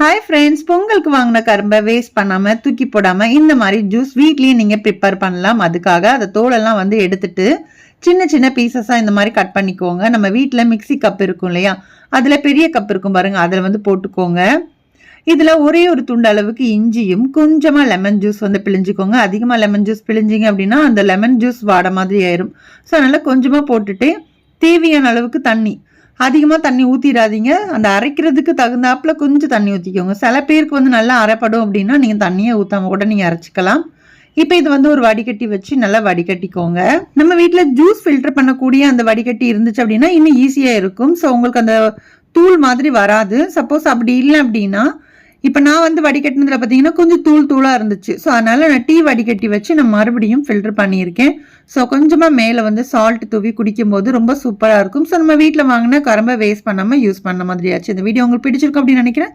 Hi friends, பொங்கலுக்கு வாங்கின கரும்பை வேஸ்ட் பண்ணாம தூக்கி போடாம இந்த மாதிரி ஜூஸ் வீட்லயே நீங்க ப்ரிப்பேர் பண்ணலாம். அதுக்காக அந்த தோலெல்லாம் வந்து எடுத்துட்டு சின்ன சின்ன பீசஸா இந்த மாதிரி கட் பண்ணிக்கோங்க. நம்ம வீட்டுல மிக்ஸி கப் இருக்கும் இல்லையா, அதுல பெரிய கப் இருக்கும் பாருங்க, அதுல வந்து போட்டுக்கோங்க. இதுல ஒரே ஒரு துண்டு அளவுக்கு இஞ்சியும் கொஞ்சமா லெமன் ஜூஸ் வந்து பிழிஞ்சுக்கோங்க. அதிகமா லெமன் ஜூஸ் பிழிஞ்சிங்க அப்படின்னா அந்த லெமன் ஜூஸ் வாட மாதிரி ஆயிரும். ஸோ அதனால கொஞ்சமா போட்டுட்டு தேவையான அளவுக்கு தண்ணி, அதிகமாக தண்ணி ஊற்றிடாதீங்க. அந்த அரைக்கிறதுக்கு தகுந்தாப்புல கொஞ்சம் தண்ணி ஊற்றிக்கோங்க. சில பேருக்கு வந்து நல்லா அரைப்படும் அப்படின்னா நீங்கள் தண்ணியை ஊற்றாம கூட நீங்கள் அரைச்சிக்கலாம். இப்போ இது வந்து ஒரு வடிகட்டி வச்சு நல்லா வடிகட்டிக்கோங்க. நம்ம வீட்டில் ஜூஸ் ஃபில்டர் பண்ணக்கூடிய அந்த வடிகட்டி இருந்துச்சு அப்படின்னா இன்னும் ஈஸியாக இருக்கும். ஸோ உங்களுக்கு அந்த தூள் மாதிரி வராது. சப்போஸ் அப்படி இல்லை அப்படின்னா, இப்போ நான் வந்து வடிகட்டினதுல பார்த்தீங்கன்னா கொஞ்சம் தூள் தூளாக இருந்துச்சு. ஸோ அதனால நான் டீ வடிகட்டி வச்சு நான் மறுபடியும் ஃபில்டர் பண்ணியிருக்கேன். ஸோ கொஞ்சமாக மேலே வந்து சால்ட் தூவி குடிக்கும்போது ரொம்ப சூப்பராக இருக்கும். ஸோ நம்ம வீட்டில் வாங்கின கரும்பை வேஸ்ட் பண்ணாமல் யூஸ் பண்ண மாதிரியாச்சு. இந்த வீடியோ உங்களுக்கு பிடிச்சிருக்கும் அப்படின்னு நினைக்கிறேன்.